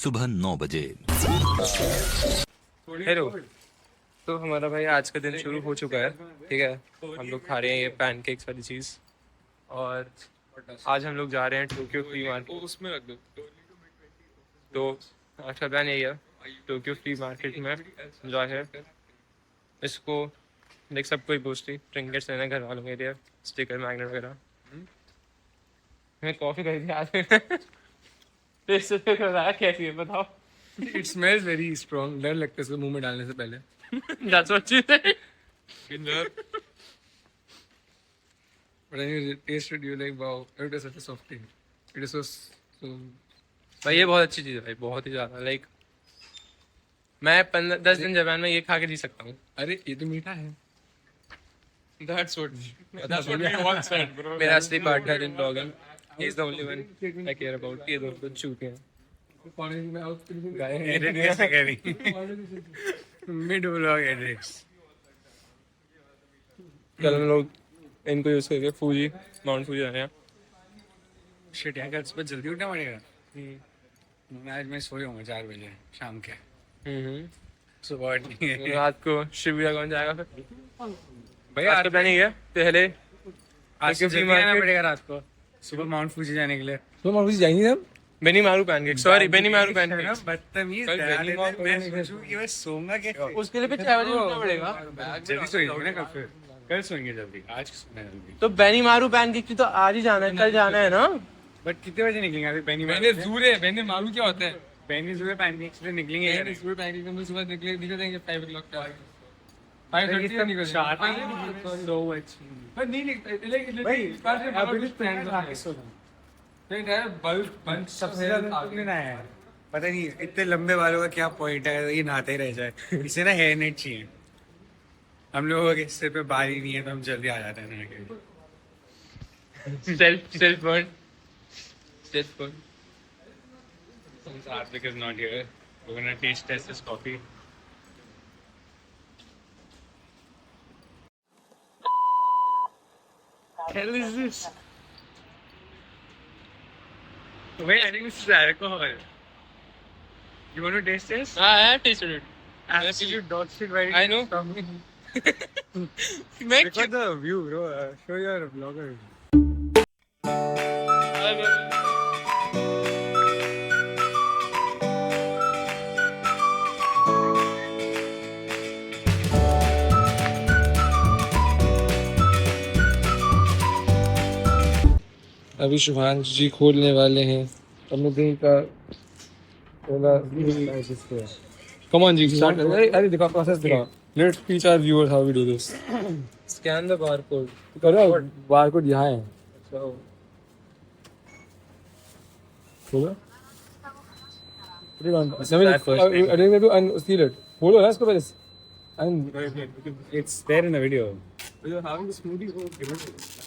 सुबह 9 बजे। हेलो। तो हमारा भाई आज का दिन शुरू हो चुका है, ठीक है। हम लोग खा रहे हैं ये पैनकेक्स वाली चीज़, और आज हम लोग जा रहे हैं टोक्यो फ्ली मार्केट। उसमें रख दो। तो आज का प्लान यही है, टोक्यो फ्ली मार्केट में जो है इसको देख सब कोई पूछती ट्रिंकेट्स लेना घर वालों के लिए, स्टिकर मैग्नेट वगैरह। मैं कॉफ़ी खरीदी आज। टेस्ट बताया कैसी है बताओ। It smells very strong. डर लगता है इसको मुंह में डालने से पहले. That's what she said. But when you taste it, you're like, wow, it is such a softie. It is so. भाई ये बहुत अच्छी चीज़ है भाई, बहुत ही ज़्यादा। लाइक मैं 10 दिन जापान में ये खा के जी सकता हूँ। अरे ये तो मीठा है. That's what we all said, bro. मेरा असली partner in blogging, he is the only one I care about. ये दोनों तो चूतिए हैं। कॉलेज में आउट गाय हैं। Mid vlog edits. कल हम लोग इनको यूज़ करके फूजी, माउंट फूजी आए हैं। शिट यार, कल सुबह जल्दी उठना पड़ेगा. आज मैं सोया हूँ 4 बजे शाम के. सुबह नहीं है. रात को शिबुया कौन जाएगा फिर? भाई आज का प्लानिंग है पहले आज टोक्यो फ्ली जल्दी आना मार्केट, पड़ेगा रात को सुबह माउंट फूजी जाने के लिए. तो माउंट फूजी जाएंगे हम। बेनीमारू पैनकेक, सॉरी बेनीमारू पैनकेक। बदतमीज. कल बेनीमारू मैं सोचूं कि मैं सोऊंगा कैसे. उसके लिए भी 6 बजे उठना पड़ेगा। जल्दी सोएंगे ना कल. फिर कल सोएंगे जल्दी. आज सोना है जल्दी. तो बेनीमारू पैनकेक की तो आज ही जाना है, कल जाना है ना। बट कितने बजे निकलेंगे अभी? मैंने जूरे मैंने मालूम क्या होता है. मैंने जूरे पैनकेक्स से निकलेंगे. मैंने जूरे पैनकेक्स में सुबह निकल जाएंगे 5 o'clock का. 5:30 तक निकल जाएंगे. पर नहीं भाई अभी भी प्लान आके सोना. बल्ब सबसे ज्यादा ना है. पता नहीं इतने लंबे बालों का क्या पॉइंट है. ये नहाते ही रह जाए. इसे ना हेयर नेट चाहिए. हम लोगों के सिर पे बाल ही नहीं है तो हम जल्दी आ जाते हैं नहा के. Self burn. Since Arthik is not here, we're gonna taste test this coffee. Hell is this? Wait, I think this is alcohol. You want to taste this? I have tasted it. Absolute dog shit right. I know. Look at the view, bro. Show your vlogger. अभी शुभांश जी खोलने वाले हैं समुद्री का ओला. Come on, ji start. अरे देखो process देखो. Let's teach our viewers how we do this. Scan the barcode. करो बारकोड यहाँ है. खोलो. Put it on. अरे मैं तो unseal it. खोलो ना इसको पहले. And it's there in the video. We are having the smoothie.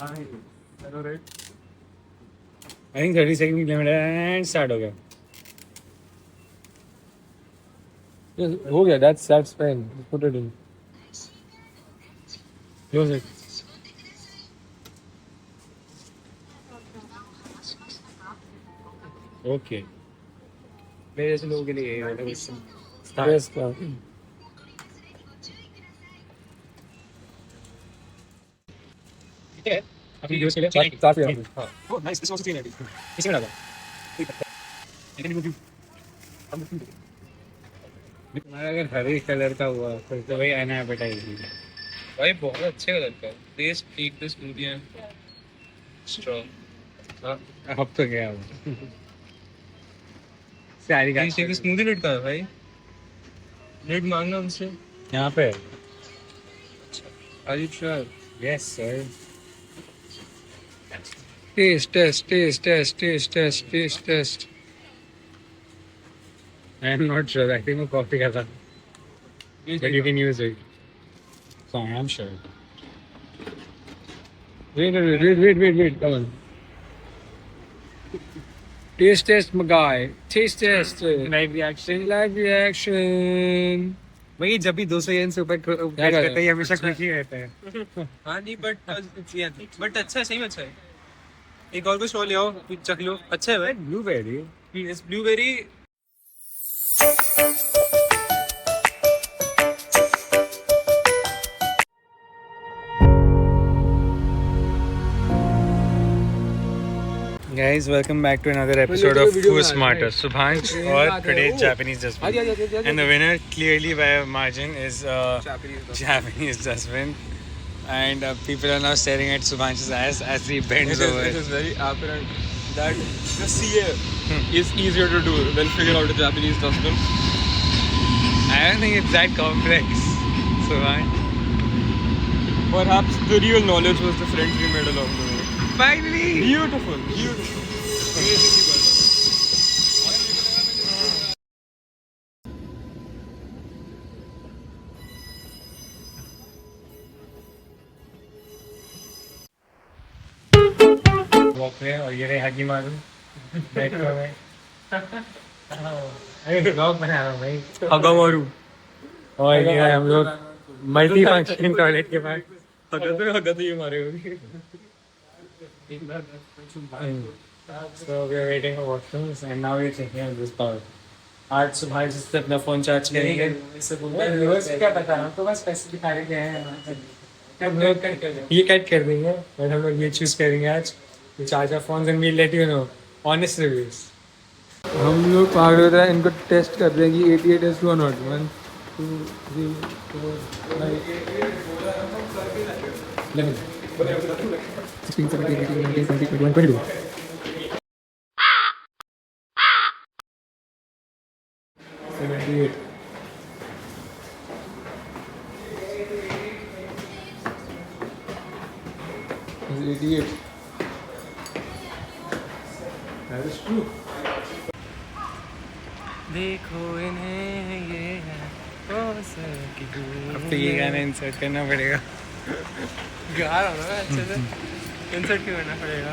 I know, right? I think 30 seconds की limit है and start हो गया. Yes, हो गया. That's fine. Put it in. Close it. Okay. मेरे जैसे लोगों के लिए ये वाला Yes, sir. ठीक है। अपनी वीडियोस के लिए काफी है. हां. Oh, nice. This was 390. इसी में डालो. हमारा अगर हरे कलर का हुआ फिर तो भाई अनएपेटाइजिंग. भाई बहुत अच्छे कलर का है। Please take this smoothie and straw. अब तो गया वो. सारी का टेक दिस स्मूदी लिड का है भाई। लिड मांगना उनसे। यहाँ पे. Are you sure? Yes, sir. Taste. I am not sure. I think मैं कॉफी का था. But you can use it. So I am sure. Wait. Come on. Taste test, my guy. Taste test. Live reaction. भाई जब भी 200 येन से ऊपर करते हैं हमेशा खुशी रहता है. हाँ नहीं बट अच्छा है, सही में अच्छा है। एक और कुछ और ले आओ, चख लो। अच्छा है भाई। Blueberry. Blueberry Guys, welcome back to another episode of Who is Smarter. Subhansh or today's Japanese dustbin. And the winner clearly by a margin is Japanese dustbin. And people are now staring at Subhansh's ass as he bends over. It is very apparent that the CA is easier to do than figure out a Japanese dustbin. I don't think it's that complex, Subhansh. Perhaps the real knowledge was the friends we made along the way. Finally! Beautiful, beautiful. Walk में और ये रहे हगी मारू बैठ कर मैं अरे ब्लॉग बना रहा हूँ भाई हगा मारू और ये है हम लोग मल्टी फंक्शन टॉयलेट के पास हगा तो ये मारे होगी So we are waiting for washrooms and now we are checking out this power. आज सुबह से अपना फोन चार्ज करेंगे क्या पता हम तो बस पैसे दिखा रहे हैं हम लोग ये कट कर देंगे और हम लोग ये चूज करेंगे आज charger phone and we'll let you know honest reviews हम लोग पागल होता है इनको टेस्ट कर रहे हैं कि 88 is 2 or not 1 2 3 4 5 11 16 17 18 19 20 21 22 78 88 that is true देखो इन्हें ये अब तो ये गाना इंसर्ट करना पड़ेगा गा रहा हूँ ना अच्छे से इंसर्ट क्यों करना पड़ेगा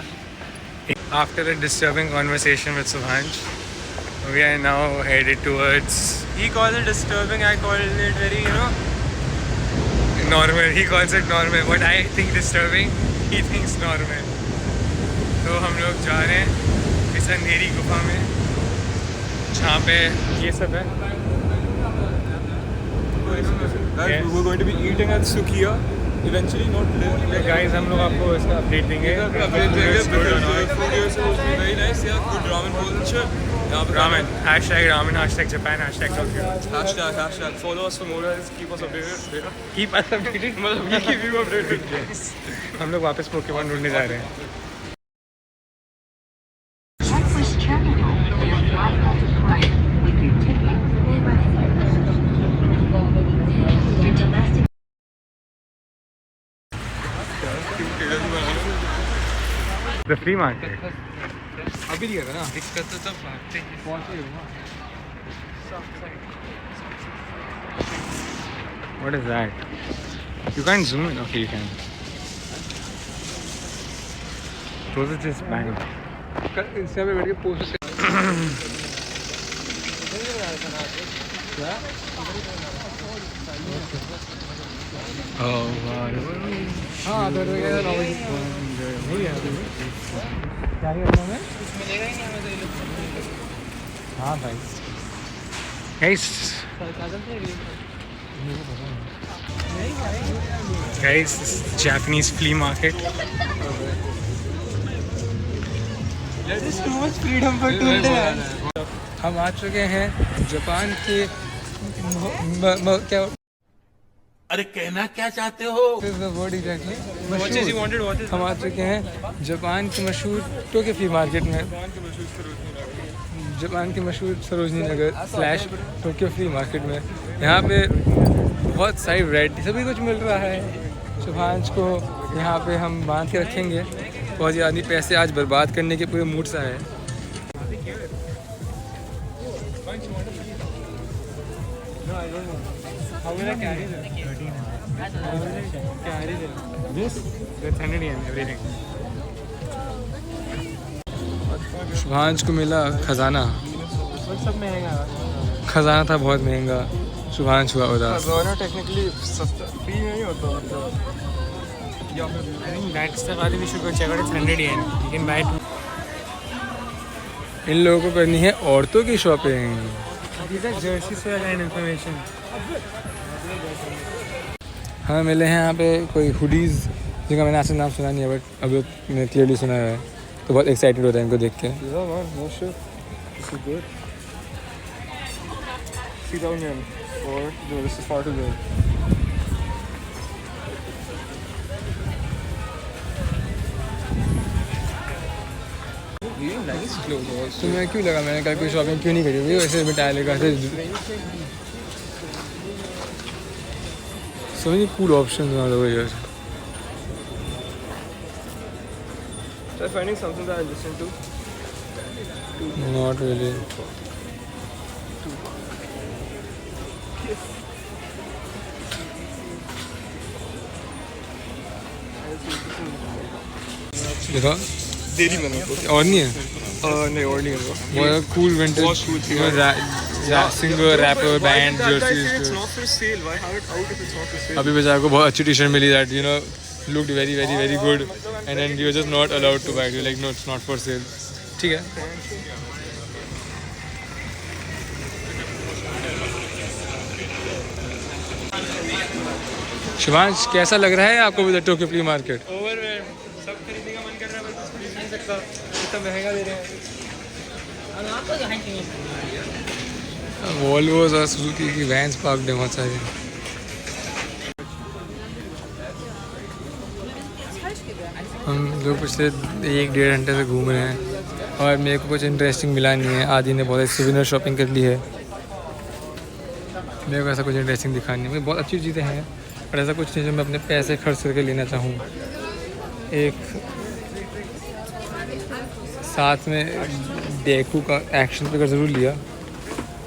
After a disturbing conversation with Subhansh, we are now headed towards He calls it disturbing, I call it very, normal. He calls it normal. What I think disturbing, he thinks normal. तो हम लोग जा रहे हैं इस अंधेरी गुफा में जहाँ पे ये सब है Guys, we're going to be eating at Sukiya eventually, not like guys हम लोग आपको इसका अपडेट देंगे very nice, yeah, good ramen bowls and shit. Ramen #ramen #Japan #Tokyo Hashtag, follow us for more guys, keep us updated. keep us updated मतलब we keep you updated. हम लोग वापस Pokemon ढूंढने जा रहे हैं Check which terminal your flight will depart with your ticket. Your domestic the flea market अभी लिया था ना दिक्कत तो तब भागते हैं पहुंचे हो ना what is that you can't zoom in okay you can those are just bang Insta पे बैठ के पोस्ट oh wow हाँ तो क्या करना है हाँ भाई guys this is Japanese flea market There's too much freedom for today. हम आ चुके हैं जापान के क्या अरे कहना क्या चाहते हो word exactly What is he wanted? What is हम आ चुके हैं जापान के मशहूर टोक्यो फ्ली मार्केट में जापान के मशहूर Sarojini Nagar / Tokyo flea market में यहाँ पे बहुत सारी वैरायटी सभी कुछ मिल रहा है सुभांश को यहाँ पे हम बांध के रखेंगे बहुत ही आदमी पैसे आज बर्बाद करने के पूरे मूड सा है सुभांश को मिला खजाना सब महंगा खजाना था बहुत महंगा सुभांश हुआ उदास खजाना टेक्निकली सस्ता फ्री नहीं होता इन लोगों को करनी है औरतों की शॉपिंग हाँ मिले हैं यहाँ पे कोई हुडीज़ जिनका मैंने ऐसे नाम सुना नहीं है बट अभी मैंने क्लियरली सुना है तो बहुत एक्साइटेड होता है इनको देख के. Yeah, man, no shit. This is good. See down here. Or no, this is far too good. Really nice clothes also. तो मैं क्यों लगा मैंने कल कोई शॉपिंग क्यों नहीं करी हुई वैसे बिटाले का से so many cool options all over here. Try finding something that I listen to. Not really. देखो देरी मैंने और नहीं है नहीं और नहीं है वो cool vintage singer rapper band It's jerseys not for sale. Why have it out if it's not for sale? अभी बेचारे को बहुत अच्छी टी शर्ट मिली that you know looked very very very good and then you were just not allowed to buy it. You're like no it's not for sale. ठीक है शिवांश कैसा लग रहा है आपको विद टोक्यो फ्ली मार्केट सब खरीदने का मन कर रहा है बस खरीद नहीं सकता इतना महंगा दे रहे हैं वॉल्वोस और सुजुकी की वैन्स पार्क्ड है बहुत सारी हम लोग पिछले 1-1.5 घंटे से घूम रहे हैं और मेरे को कुछ इंटरेस्टिंग मिला नहीं है आदि ने बहुत सिविनर शॉपिंग कर ली है मेरे को ऐसा कुछ इंटरेस्टिंग दिखा नहीं है बहुत अच्छी चीज़ें हैं पर ऐसा कुछ नहीं जो मैं अपने पैसे खर्च करके लेना चाहूँ एक साथ में डेकू का एक्शन फिगर ज़रूर लिया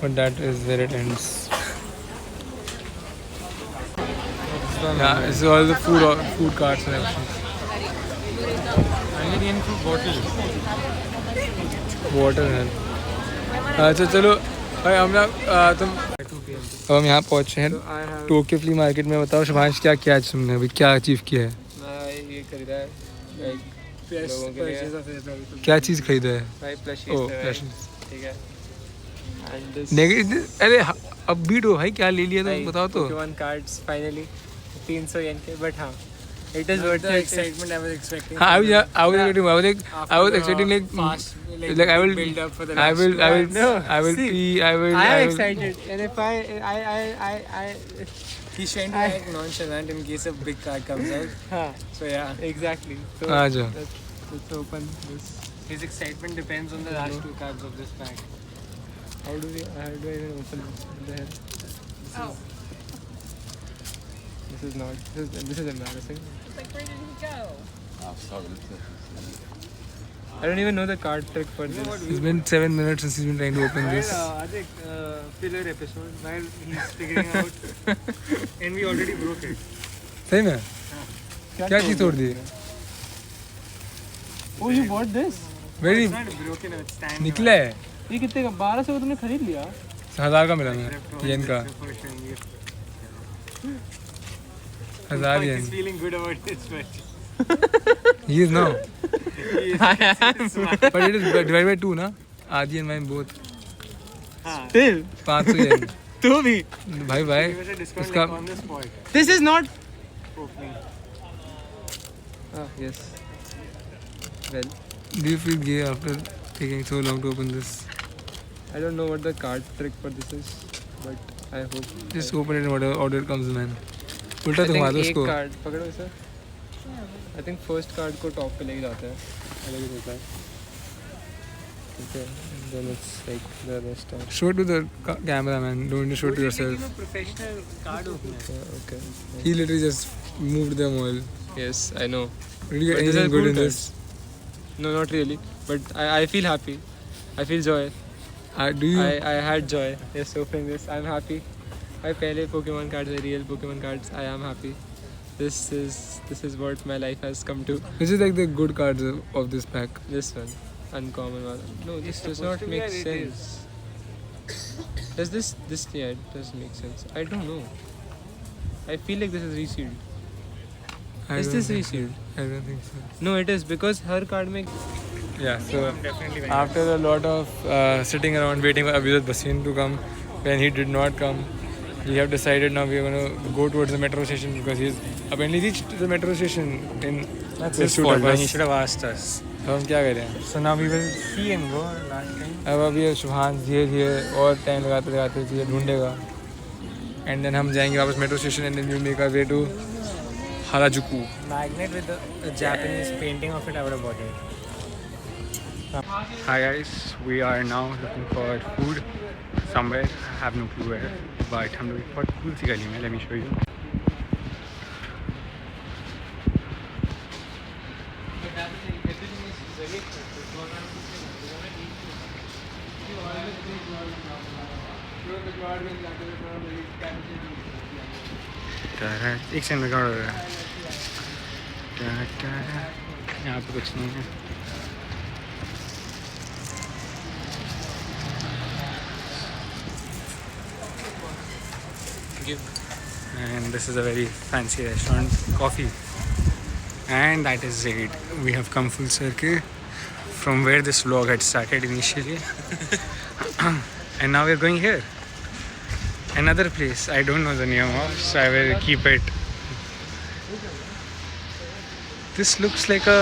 but that is where it ends it's all the food carts and everything water है अच्छा चलो भाई हम ना तुम अब हम यहाँ पहुँचे हैं टोक्यो फ्ली मार्केट में बताओ शुभांश क्या किया आज तुमने अभी क्या अचीव किया है मैं ये खरीदा है लोगों के लिए क्या चीज़ खरीदा है भाई ओह प्लशीज ठीक है एंड दिस नेगेटिव अरे अब बीट हो भाई क्या ले लिया तुम बताओ तो पोकेमॉन कार्ड्स फाइनली 300 येन के बट हाँ it is worth the excitement I was expecting. हाँ I was expecting like I will build up for the I last will No, I will see, pee I will I am I will- excited and if I He's trying to act nonchalant in case a big card comes out. हाँ So yeah, exactly so आ जाओ let's open this his excitement depends on the last two cards of this pack. how do I even open this what the hell this is not this is embarrassing Like, where did he go? I don't even know the card trick for this It's been 7 minutes since he's been trying to open this Filler episode while he's figuring out, and we already broke it. सही में क्या चीज़ तोड़ दी oh you bought this very It's not broken, it's time. निकला है ये कितने का 1200 का तुमने खरीद लिया 1000 का मिला मैं येन का 1000 He's yen feeling good about this match. he is now but it is divided by 2 ना आदि and mine both still 500 येन तू भी भाई भाई Give us a discount इसका like on the spot. this is not Opening. yes well do you feel gay after taking so long to open this I don't know what the card trick for this is but I hope just open it and whatever order comes man उल्टा I घुमा think दो एक उसको card पकड़ो इसे I think first card को top पे लेके जाते हैं अलग ही होता है ठीक है then it's like the rest are show it to the camera man don't just show it to yourself Professional card opener. okay he literally just moved them all yes I know did you get But these are anything good cool in cards. this no not really but I feel happy I feel joy do you I had joy yes opening this I'm happy I पहले Pokemon cards are real Pokemon cards I am happy this is what my life has come to this is like the good cards of this pack this one uncommon one no this does not to be make a sense does this yeah it does make sense I don't know I feel like this is resealed I is don't this think resealed so. I don't think so no it is because her card में yeah so Definitely very after a lot of sitting around waiting for Abhijit Bhasin to come when he did not come we have decided now we are going to go towards the metro station because he's apparently reached the metro station in That's pursuit of us. He should have asked us. तो हम क्या करें? So now we will see and go last time. अब अभी शुभान धीरे धीरे और time लगाते लगाते चीज़ें ढूंढेगा एंड देन हम जाएंगे वापस metro station and then we make our way to Harajuku. Magnet with the Japanese painting of it, I would have bought it. Hi guys, we are now looking for food somewhere. I have no clue where, but हम लोग बहुत cool सी गली में. Let me show you. एक second record हो रहा है. यहाँ पे कुछ नहीं है. And this is a very fancy restaurant, coffee, and that is it. We have come full circle from where this vlog had started initially. And now we're going here, another place I don't know the name of, so I will keep it. This looks like a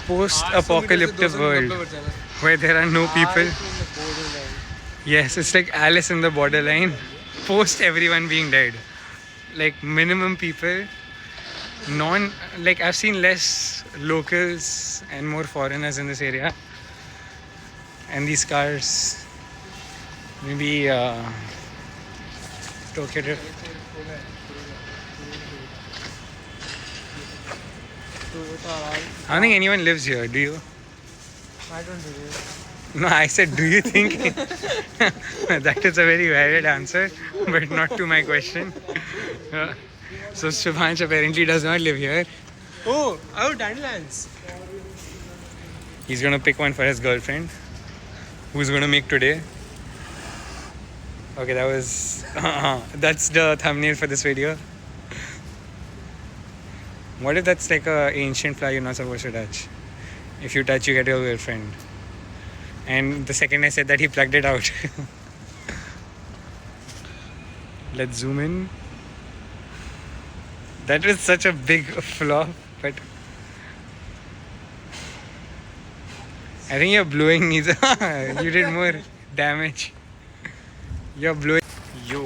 post-apocalyptic world where there are no people. Yes, it's like Alice in the Borderline, post everyone being dead. Like minimum people, like I've seen less locals and more foreigners in this area. And these cars, maybe Tokyo Drift. I don't think anyone lives here, do you? I don't do it. No, I said, do you think? That is a very valid answer, but not to my question. So Shubhansh apparently does not live here. Oh, Dandelions. He's gonna pick one for his girlfriend, who's gonna make today. Okay, that was that's the thumbnail for this video. What if that's like a ancient flower you're not supposed to touch? If you touch, you get your girlfriend. And the second I said that, he plugged it out. Let's zoom in. That was such a big flop, but I think your blowing needs. You did more damage. You're blowing. Yo.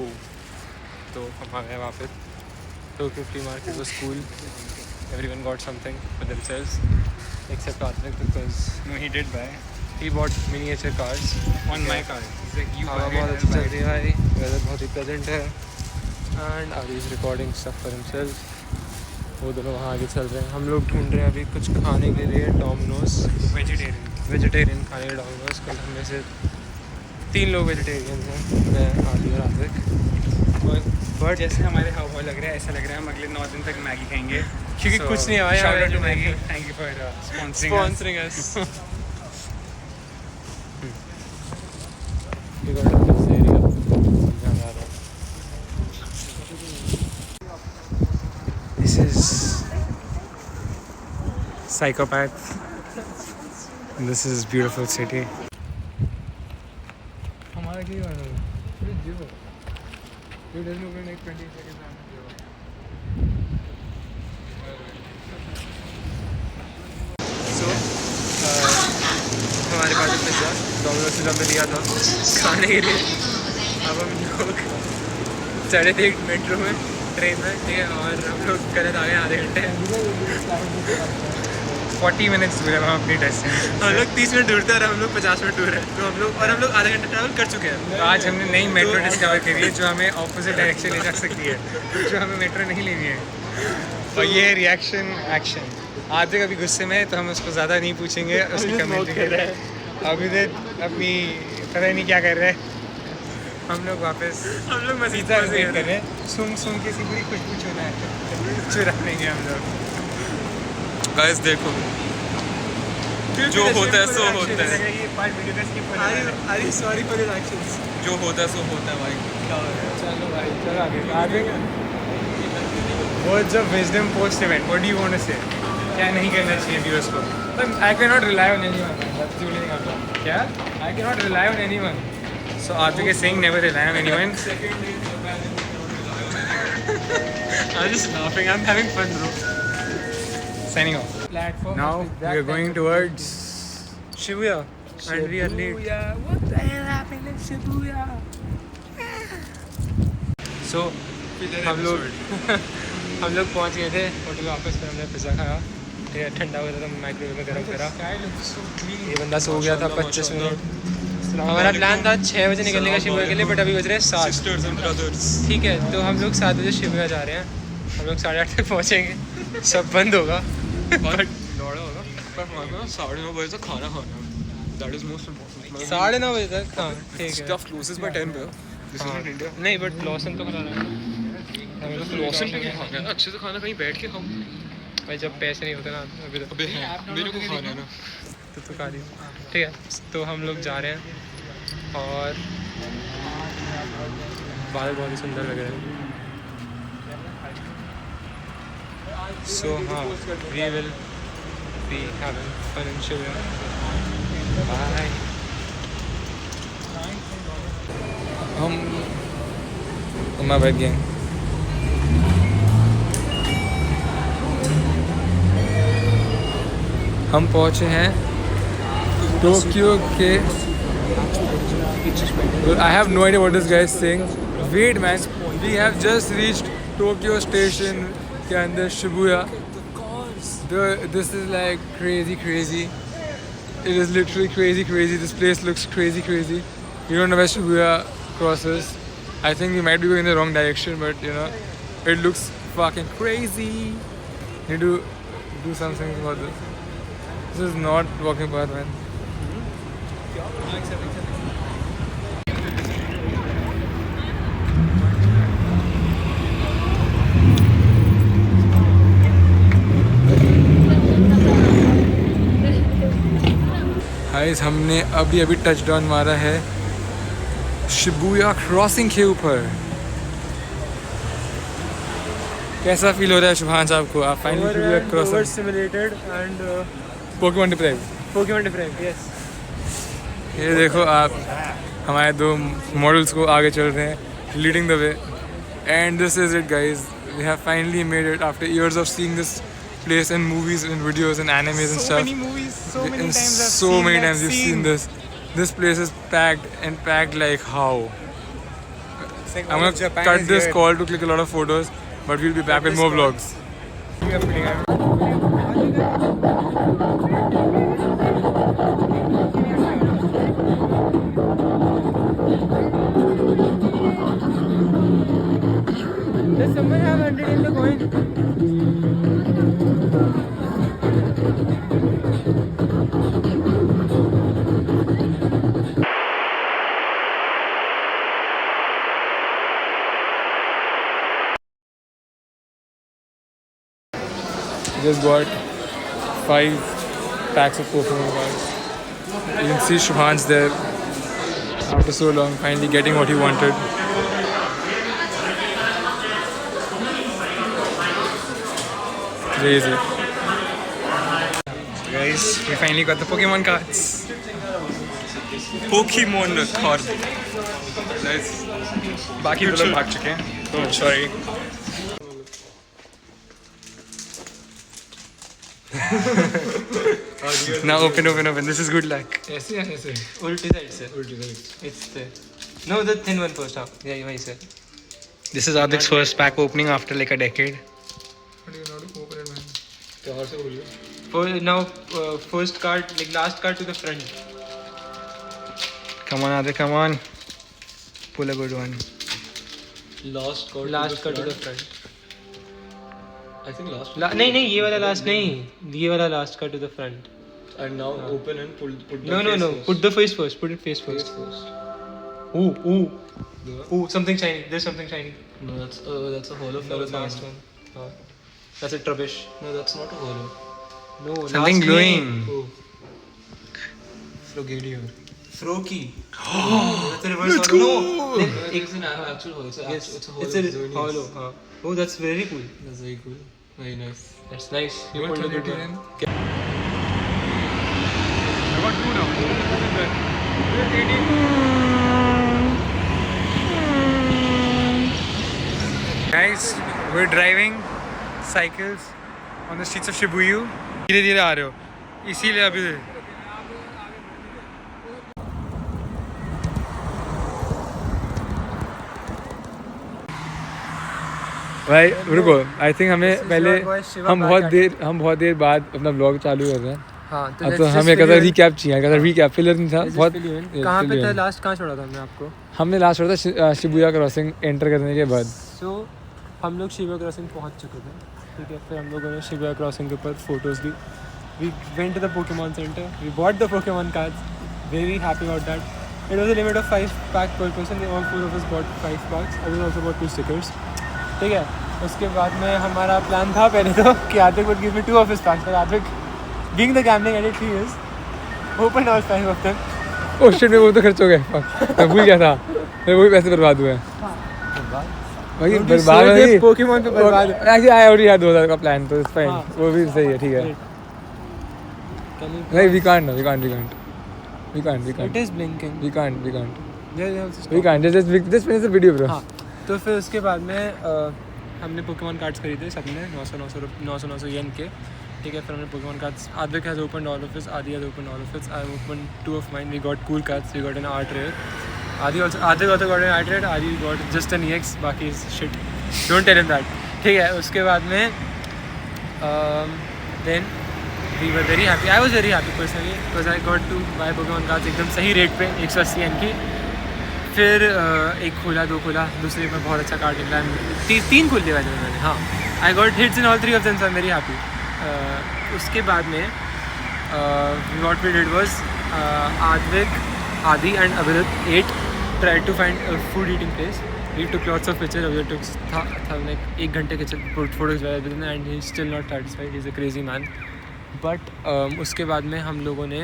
तो हम आ गए वापस. Tokyo Flea Market was cool. Everyone got something for themselves, except Arthur because No, he did buy. he bought miniature cars. On my card. He's like, you हवा buy बहुत it, अच्छी I'll buy चल रही it. है भाई. Weather बहुत ही pleasant है. And Ari is recording stuff for himself. वो दोनों वहाँ आगे चल रहे हैं. हम लोग ढूंढ रहे हैं अभी कुछ खाने के लिए. Domino's वेजिटेरियन खाने के Domino's. कल हम में से 3 लोग वेजिटेरियन हैं. मैं आदि और आतिक. बट जैसे हमारे हाव भाव लग रहा है, ऐसा लग रहा है हम अगले 9 दिन तक मैगी खाएंगे. क्योंकि कुछ नहीं आया Shout है out to Maggi. Maggi. Thank you for sponsoring us. We got to this area. This is Psychopath. This is beautiful city. हमारा क्या करना है? Please do. You doesn't open like 20 seconds. हमारे पास पिज्ज़ा डोमिनोज से हमने लिया था खाने के लिए. अब हम लोग चढ़े थे मेट्रो में, ट्रेन में, ठीक है, और हम लोग गलत आ गए आधे घंटे. 40 minutes दूर है हम अपनी डेस्टिनेशन. हम लोग 30 मिनट दूर थे और हम लोग 50 मिनट दूर है. तो हम लोग आधे घंटे ट्रैवल कर चुके हैं. तो आज हमने नई मेट्रो डिस्कवर करी है जो हमें ऑपोजिट डायरेक्शन ले जा सकती है, जो हमें मेट्रो नहीं लेनी है. और ये रिएक्शन एक्शन. आज अभी गुस्से में है तो हम उसको ज़्यादा नहीं पूछेंगे, उसकी कमेंट कर रहे हैं. अभी अपनी पता नहीं क्या कर रहे हैं. हम लोग वापस हम लोग पिज़्ज़ा वेट कर रहे हैं. सुन के सी पूरी खुशबू चुना है, चुरा लेंगे हम लोग. गाइस देखो जो होता है सो होता है. ये पार्ट वीडियो का स्किप होने वाला है. अरे सॉरी फॉर योर एक्शंस. जो होता है सो होता है भाई. चलो भाई, चलो आगे. Words of wisdom post event. What do you want to say? क्या नहीं करना चाहिए व्यूअर्स को? I cannot rely on anyone. That's the only thing I'm saying. क्या? I cannot rely on anyone. So Arthur is saying never rely on anyone. I'm just laughing. I'm having fun, bro. Signing off. Platform. Now we are going towards Shibuya. And we are late. What the hell happened in Shibuya? So हम लोग पहुंच गए थे hotel वापस में। हमने pizza खाया, ठीक है, ठंडा हो गया था, माइक्रोवेव में गर्म करा। ये बंदा सो गया था 25 मिनट। हमारा प्लान था 6 बजे निकलने का शिबुया के लिए, बट अभी बज रहे हैं 7। ठीक है, तो हम लोग 7 बजे शिबुया जा रहे हैं। हम लोग 8:30 तक पहुँचेंगे, सब बंद होगा। बट 9:30 बजे तक खाना खाना, दैट इज मोस्ट इम्पोर्टेंट। 9:30 बजे तक, हाँ ठीक है। स्टफ क्लोजेस बाय 10 पे। This is in India. नहीं, बट लॉसन तो खा रहा है। लॉसन पे क्या खाना है? अच्छे से खाना कहीं बैठ के खाओ भाई, जब पैसे नहीं होते ना अभी तो। अबे मेरे को खाना है ना। तो खा लिया, ठीक है। तो हम लोग जा रहे हैं और बादल बहुत ही सुंदर लग रहे हैं। सो हाँ, we will be having fun in Shibuya. Bye. मैं बैठ गया। हम पहुंचे हैं टोक्यो के। I have no idea what this guy is saying. Wait man, we have just reached Tokyo station के अंदर Shibuya. This is like crazy. It is literally crazy. This place looks crazy. You don't know where Shibuya crosses. I think we might be going in the wrong direction, but you know, it looks fucking crazy. Need to do something about this. This is not walking path, man. Guys, हमने अभी touch down मारा है Shibuya crossing के ऊपर। कैसा feel हो रहा है शुभांश आपको? आप finally Shibuya crossing. Simulated and Pokemon deprive. Yes. ये देखो आप, हमारे 2 मॉडल्स को आगे चल रहे हैं, leading the way. And this is it guys, we have finally made it after years of seeing this place in movies and videos and animes and stuff. So many times you've seen this. This place is packed like how? I'm gonna cut this call to click a lot of photos, but we'll be back with more vlogs. Does someone have 100 in the coin? Just got 5 packs of Pokemon cards. You can see Shubhan's there after so long, finally getting what he wanted. Crazy. Guys, we finally got the Pokemon cards. Pokemon card. Nice. बाकी तो लोग भाग चुके हैं, तो sorry. Now open. This is good luck. ऐसे या ऐसे? उल्टी साइड से। It's there. No, the thin one first. हाँ, yeah, वहीं से। This is Adik's first pack opening after like a decade. But you know how to open it, man. क्या से बोलिए? Now, first card, like last card to the front. Come on, Adik, come on. Pull a good one. Last card. Last card to the front. I think last. नहीं, ये वाला last नहीं, ये वाला last card to the front. And now open and put the No. face Put the face first. Put it face first. first. Ooh, something shiny. There's something shiny. No, that's a hollow. No, the last one. That's a Trubbish. No, that's not a hollow. No, Something last glowing. name. Frogadier. Froakie. That's a reverse hollow. No, It's an actual hollow. yes, It's a hollow. it's a Very nice. hollow. Oh, that's very cool. That's very cool. Very nice. That's nice. You want pulled a 20 good then? one. I got 2 now. Guys, we're driving cycles on the streets of Shibuya. धीरे-धीरे आ रहे हो, इसीलिए अभी भाई रुको, I think हमें पहले हम बहुत देर बाद अपना ब्लॉग चालू कर रहे हैं। हाँ तो हमें कहता रिकैप चाहिए, कहता रिकैप फिलर नहीं था बहुत। कहाँ पे था लास्ट, कहाँ छोड़ा था हमने आपको? हमने लास्ट छोड़ा था शिबुया क्रॉसिंग एंटर करने के बाद। सो हम लोग शिबुया क्रॉसिंग पहुँच चुके थे, ठीक है। फिर हम लोगों ने शिबुया क्रॉसिंग के ऊपर फोटोज़ ली। We went to the Pokemon centre, we bought the Pokemon cards, very happy about that. It was a limit of 5 pack per person. All 4 of us bought 5 packs. I was also bought 2 stickers. ठीक है। उसके बाद में हमारा plan था पहले तो कि Atiq would give me 2 of his packs, but Atiq being the gambling addict he is, opened all 5 of them. Oh shit, वो तो खर्च हो गया, मैं भूल गया था, मेरे वही पैसे बर्बाद हुए। भाई बर्बाद नहीं, पोकेमॉन पे बर्बाद। एक्चुअली आई ऑलरेडी हैड 2000 का प्लान, तो इट्स फाइन, वो भी सही है, ठीक है। नहीं we can't, It is blinking. we can't just finish the video bro। हाँ, तो फिर उसके बाद में हमने पोकेमॉन कार्ड्स खरीदे सबने 900 येन के, ठीक है। फिर हमने Pokemon cards, Advik has opened all of his, Adi has opened all of his, I opened 2 of mine. We got cool cards, we got an art rare. Advik also got an art rare, Adi got just an EX, बाकी is shit, don't tell him that, ठीक है। उसके बाद में then we were very happy, I was very happy personally because I got to buy Pokemon cards एकदम सही rate पे 180 येन की। फिर एक खोला, 2 खोला, दूसरे में बहुत अच्छा कार्ड निकला, 3 खोल दिया मैंने। हाँ, I got hits in all 3 of them, so I am very happy. उसके बाद में what we did was Advik, Adi and Abhirat ate, tried to find a food eating place. We took lots of pictures. Abhirat took था like 1 घंटे के photos and he's still not satisfied. He's a crazy man. But उसके बाद में हम लोगों ने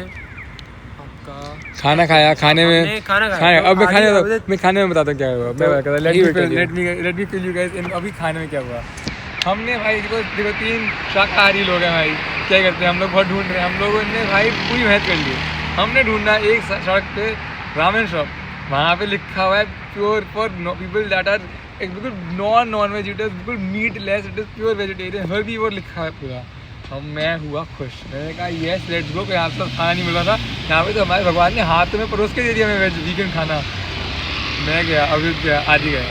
खाना खाया, खाने में अब मैं खाने में बताता हूँ क्या हुआ। मैं let me tell you guys अभी खाने में क्या हुआ। हमने भाई देखो 3 शाकाहारी लोग हैं भाई, क्या करते हैं हम लोग, बहुत ढूंढ रहे हैं। हम लोगों ने भाई पूरी मेहनत कर ली, हमने ढूंढा एक सड़क पे रामेन शॉप, वहाँ पे लिखा हुआ है pure for people that are बिल्कुल नॉन वेजिटेरियन, बिल्कुल meatless, it is pure vegetarian, हर भी वो लिखा है पूरा। मैं हुआ खुश, मैंने कहा येस लेट्स गो। यहाँ पर खाना नहीं मिल रहा था, यहाँ पे तो हमारे भगवान ने हाथ में परोस के दे दिया हमें वीगन खाना। मैं गया, अभी गया, आज ही गया,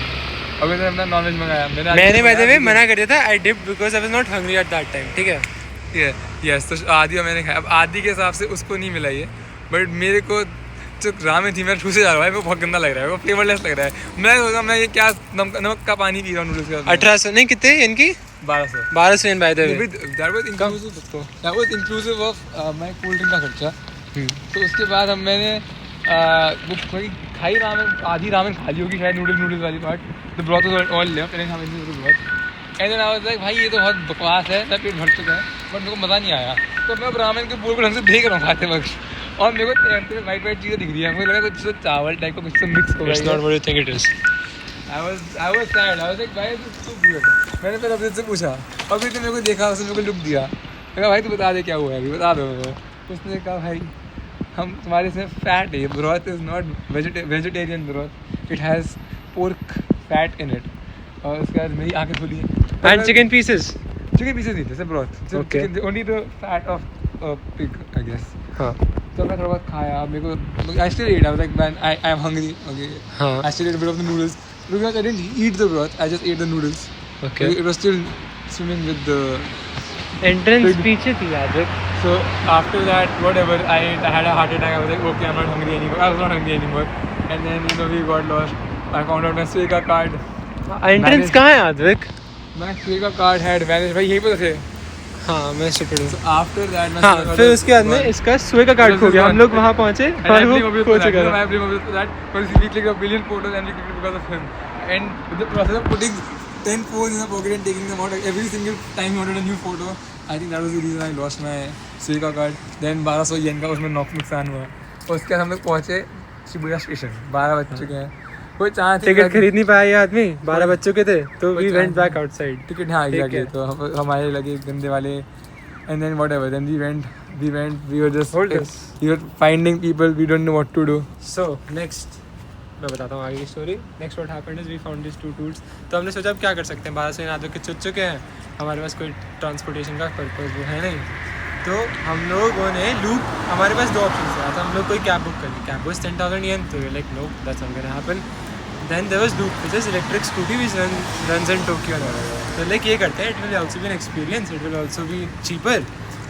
अभी तो हमने नॉनवेज मंगाया। मैंने वैसे भी मना कर दिया था, I dip because I was not hungry at that time, ठीक है। यस, तो आदि मैंने खाया। अब आदि के हिसाब से उसको नहीं मिला ये, बट मेरे को जो रामेन थी मेरा ठूसे जा रहा है, वो बहुत गंदा लग रहा है, वो फ्लेवरलेस लग रहा है। मैं सोचा मैं ये क्या नमक का पानी पी रहा हूँ नूडल्स का। 1800 नहीं, कितने इनकी 1200 in by the way, that was inclusive of my cold drink का खर्चा। तो उसके बाद मैंने वो खाई रामेन, आधी रामेन खा ली होगी शायद, नूडल्स वाली part, the broth was all left and I broth and then I was like भाई ये तो बहुत बकवास है, मैं पेट भर चुका है, बट मेरे को मज़ा नहीं आया। तो मैं अब रामेन के बोल को ढंग से देख रहा हूँ खाते वक्त, और मेरे को वाइट चीज़ें दिख रही है, मुझे लगा कुछ चावल टाइप का कुछ मिक्स हो गया। I was sad. I was like, why is this so weird? मैंने फिर अभिजीत से पूछा, अभी तो मेरे को देखा, उसने मेरे को लुक दिया, मैं कहा भाई तू बता दे क्या हुआ है अभी, बता दो मेरे को। उसने कहा भाई हम तुम्हारे इसमें फैट है, broth is not vegetarian broth, it has pork fat in it. और उसके बाद मेरी आँखें खुली एंड चिकन पीसेस नहीं थे, सिर्फ broth, only the fat of pig I guess. हाँ, तो मैं थोड़ा बहुत खाया, मेरे को I still eat, I was like man I am hungry, okay. हाँ, I still eat a bit of the noodles because I didn't eat the broth, I just ate the noodles. Okay. It was still swimming with the entrance पीछे थी Advik. So after that, whatever, I had a heart attack. I was like, okay, I'm not hungry anymore. I was not hungry anymore. And then we got lost. I found out my Swigga card. Entrance कहाँ है Advik? My Swigga card had vanished. भाई यहीं पर थे। हाँ, मैं stupid हूँ। So after that, हाँ, फिर उसके बाद में इसका Swigga कार्ड खो गया, हम लोग वहाँ पहुँचे और वो खो चुका था। I blame Abhijeet for that because we clicked a billion photos and we clicked it because of him. And with the process of putting 10 phones in the pocket and taking them out every single time he wanted a new photo, I think that was the reason I lost my Swigga card. Then 1200 येन का उसमें नुकसान हुआ। और उसके बाद हम लोग पहुँचे शिबुया स्टेशन, 12 बज चुके हैं, कोई चांस टिकट खरीद नहीं पाया ये आदमी, 12 बज चुके थे, तो we went back outside. Ticket हाँ एग्जैक्टली, तो हमारे लगे गंदे वाले, and then whatever, then we were just finding people, we don't know what to do. So next मैं बताता हूँ आगे की story. Next what happened is we found this 2 tools. तो हमने सोचा अब क्या कर सकते हैं, 12 से आधे के चुट चुके हैं, हमारे पास कोई ट्रांसपोर्टेशन का पर्पज़ वो है नहीं। तो हम लोगों ने लूप, हमारे पास 2 ऑप्शन है, तो हम लोग कोई कैब बुक कर ली, कैब वाज 10,000 येन, तो like no that's not gonna happen. Then there was Loop, which is electric scooty which runs in Tokyo. So like ये करते हैं, it will also be an experience. It will also be cheaper,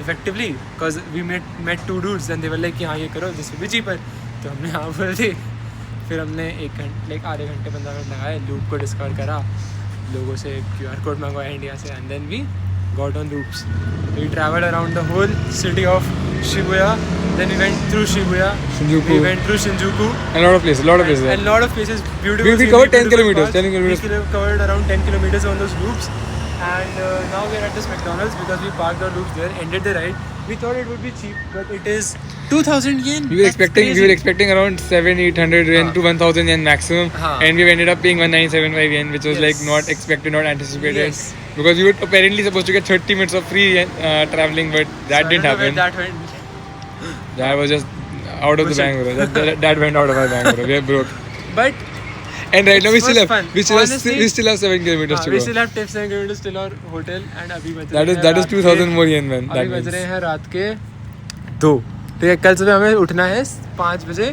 effectively, because we met two dudes and they were like कि हाँ ये करो, this will be cheaper. तो हमने हाँ बोल दी. फिर हमने आधे घंटे 15 मिनट लगाए, लूप को डिस्कवर करा, लोगों से QR कोड मंगवाया इंडिया से, and then we got on loops. We traveled around the whole city of Shibuya. Then we went through Shibuya. Shinjuku. We went through Shinjuku. A lot of places. And lot of places. Beautiful. We covered 10 beautiful kilometers. spots. 10 kilometers. We covered around 10 kilometers on those loops. And now we're at this McDonald's because we parked our loops there, ended the ride. We thought it would be cheap, but it is 2,000 yen. We were expecting around 700-800 yen to 1,000 yen maximum, and we ended up paying 1975 yen, which was like not expected, not anticipated. Yes. Because we were apparently supposed to get 30 minutes of free traveling, but that didn't happen. That went. That was just out of the bank, bro. That went out of our bank, bro. We are broke. But And right now we still have fun. we still have 7 kilometers to we go. still have 7 kilometers till our hotel, and अभी बज That is 2,000 more yen, man. अभी बज रहे हैं रात के 2. तो कल सुबह हमें उठना है 5 बजे.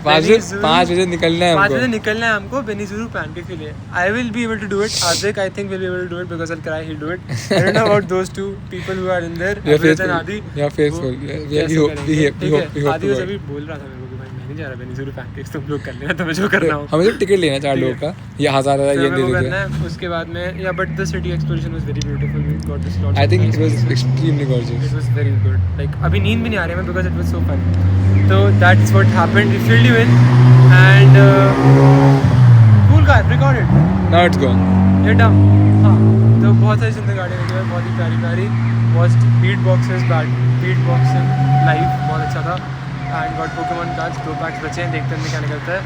5 बजे निकलना है 5 हमको. बजे निकलना है हमको बेनीजुरु पैनकेक के लिए. I will be able to do it. Adek I think will be able to do it because I'll cry. He'll do it. I don't know about those two people who are in there. We are Abhiraj faithful. and Adi. We are faithful. We hope. आदि बस अभी बोल रहा था मेरे को कि भाई मैं नहीं जा रहा बेनीजुरु पैनकेक्स, तुम लोग कर लेना, तुम्हें जो करना हो. हमें तो टिकट लेना 4 लोगों का. ये 1000 तो yen हमें वो दे करना देते. है. उसके बाद में but the city exploration was very beautiful. We got this lot. I think it was extremely gorgeous. It was very good. Like अभी नींद भी नहीं आ रही है because it was so fun. So that's what happened. We filled you in and cool car recorded. Now it's gone. You're done. हाँ. तो बहुत सारी सुंदर गाड़ियाँ लगी हुई, बहुत ही प्यारी प्यारी. Watched beatboxing live, बहुत अच्छा था. And got Pokemon cards, 2 packs बचे हैं, देखते हैं क्या निकलता है.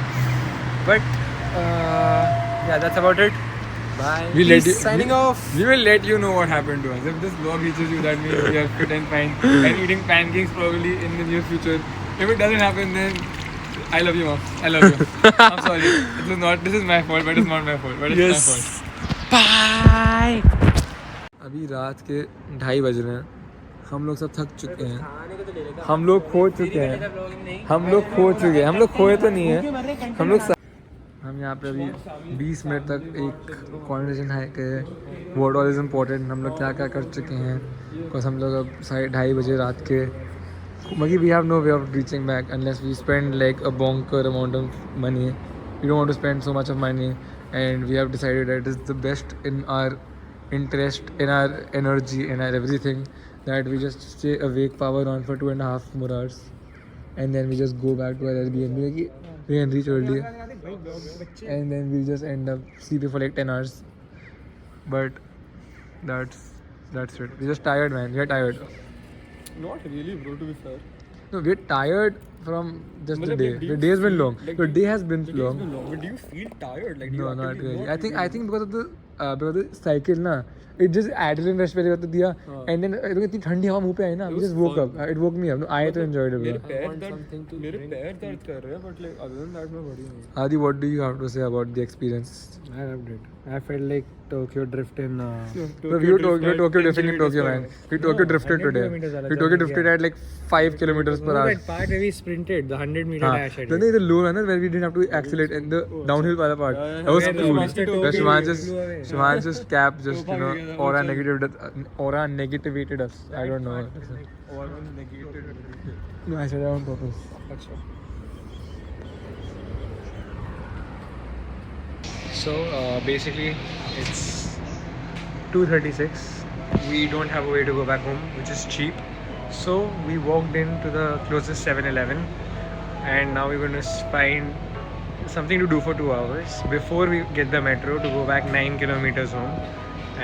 But yeah, that's about it. Bye. Peace. Signing off. We will let you know what happened to us. If this vlog reaches you, that means we are fit and fine and eating pancakes probably in the near future. If it doesn't happen, then I love you, mom. I love you. I'm sorry. This is my fault, but it's not my fault. But it's my fault. Bye. अभी रात के 2:30 बज रहे हैं. हम लोग सब थक चुके हैं. हम लोग खो चुके हैं. हम लोग खोए तो नहीं है. हम यहाँ पे अभी 20 मिनट तक एक कॉन्वर्सेशन है कि व्हाट ऑल इज़ इम्पोर्टेंट, हम लोग क्या क्या कर चुके हैं. बिकॉज हम लोग अब 2:30 बजे रात के we have no way of reaching back unless we spend like a bonker amount of money. We don't want to spend so much of money and we have decided that is the best in our interest, in our energy, in our everything, that we just stay awake, power on for 2.5 more hours, and then we just go back to our Airbnb. We can reach early, and then we just end up sleeping for like 10 hours. But that's it. We're just tired, man. We're tired. Not really, bro. To be fair. No, we're tired from just the day. The day has been long. The day has been long. But do you feel tired? Like No, not really. I think because of the cycle ना, it just adrenaline rush पहले तो दिया, and then इतनी ठंडी हवा मुंह पे आई ना, we just woke up. It woke me up. No, I तो enjoyed it. मेरे पैर दर्द कर रहे हैं, but like other than that मैं बड़ी हूँ. Adi, what do you have to say about the experience? I loved it. I felt like Tokyo drift in. No, we were Tokyo drifting in Tokyo, man. We Tokyo drifted today. We Tokyo drifted at like 5 kilometers per hour. That part where we sprinted, the 100-meter dash. I Then did. the low runner where we didn't have to accelerate in the downhill part. That was cool. Shivan just capped, just aura negativated us. I don't know. No, I said that on purpose. So basically, it's 2:36. We don't have a way to go back home, which is cheap. So we walked into the closest 7-Eleven, and now we're going to find something to do for 2 hours before we get the metro to go back 9 kilometers home.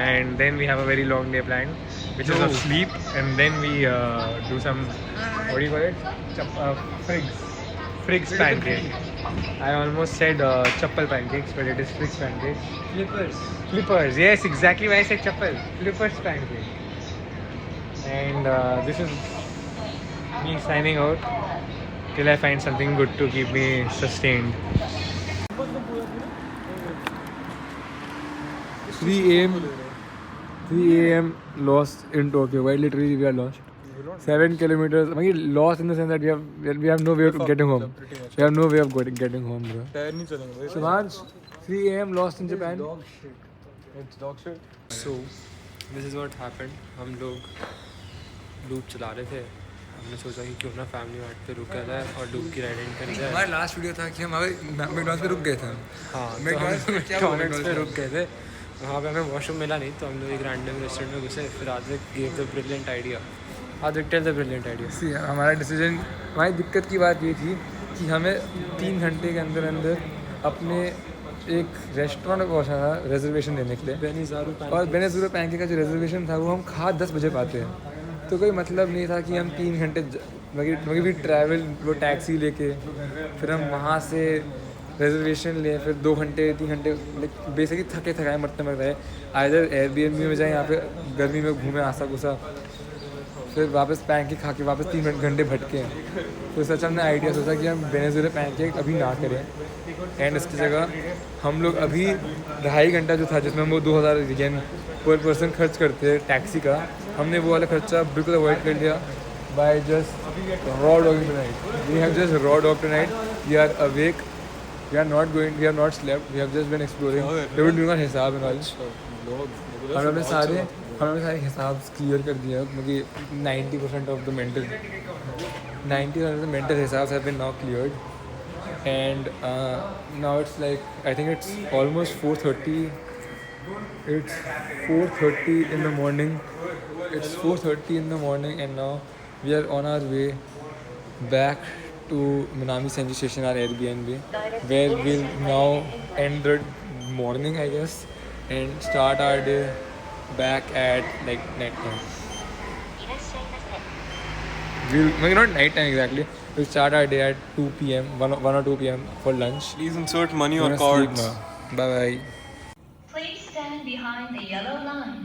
And then we have a very long day planned, which is of sleep, and then we do some, what do you call it? Frigs pancake. I almost said chappal pancakes, but it is Frigs pancakes. Flippers, yes, exactly why I said chappal. Flippers pancake. And this is me signing out till I find something good to keep me sustained. 3 a.m. lost in Tokyo. Why literally we are lost. 7 kilometers. I mean, lost in the sense that we have no way of getting home. We have no way of getting home, bro. Shivansh, 3 a.m. lost in Japan. So this is what happened. हम लोग loop चला रहे थे, हमने सोचा कि क्यों ना फैमिली मार्ट पे रुक गया जाए और लूप की राइडिंग करी जाए। हमारा लास्ट वीडियो था कि हम मैकडॉनल्ड्स पे रुक गए थे। हाँ, तो मैकडॉनल्ड्स हम क्या हुआ मैकडॉनल्ड्स पे रुक गए थे, वहाँ पे हमें वॉशरूम मिला नहीं तो हम लोग एक रैंडम रेस्टोरेंट में घुसे। फिर Aditya gave the brilliant idea. Aditya tell the brilliant idea. See, हमारा डिसीजन, हमारी दिक्कत की बात ये थी कि हमें 3 घंटे के अंदर अंदर अपने एक रेस्टोरेंट में पहुँचना था रिजर्वेशन लेने के लिए। और बेनेज़ुरा पैनकेक का जो रिजर्वेशन था वो हम खा 10 बजे पाते हैं, तो कोई मतलब नहीं था कि हम 3 घंटे मगर भी ट्रैवल वो टैक्सी लेके फिर हम वहाँ से रिजर्वेशन लें, फिर 2 घंटे 3 घंटे बेसिकली थके थकाए मरते मर रहे। आइधर एयरबीएनबी में जाए, यहाँ पे गर्मी में घूमे आसा कुसा, फिर वापस पैनकेक खा के वापस 3 घंटे भटके। तो सच हमने आइडिया सोचा कि हम बेनेज़ुरा पैनकेक अभी ना करें, एंड इसकी जगह हम लोग अभी 2.5 घंटा जो था जिसमें हम वो 2000 येन पर पर्सन खर्च करते हैं टैक्सी का, हमने वो वाला खर्चा बिल्कुल अवॉइड कर लिया by just raw dogging tonight. We have just raw dog tonight, we are awake, we are not going, we have not slept, we have just been exploring, we were doing our हिसाब and all. हमने सारे हिसाब clear कर दिए हैं, क्योंकि 90% of the mental हिसाब have been now cleared, and now it's like I think it's almost 4:30. It's 4:30 in the morning. It's 4:30 in the morning, and now we are on our way back to Minami Senji Station, our Airbnb, where we'll now end the morning, I guess, and start our day back at like night time. Maybe not night time exactly. We'll start our day at 2 p.m. 1 or 2 p.m. for lunch. Please insert money or We're gonna sleep cards. now. Bye bye. Please stand behind the yellow line.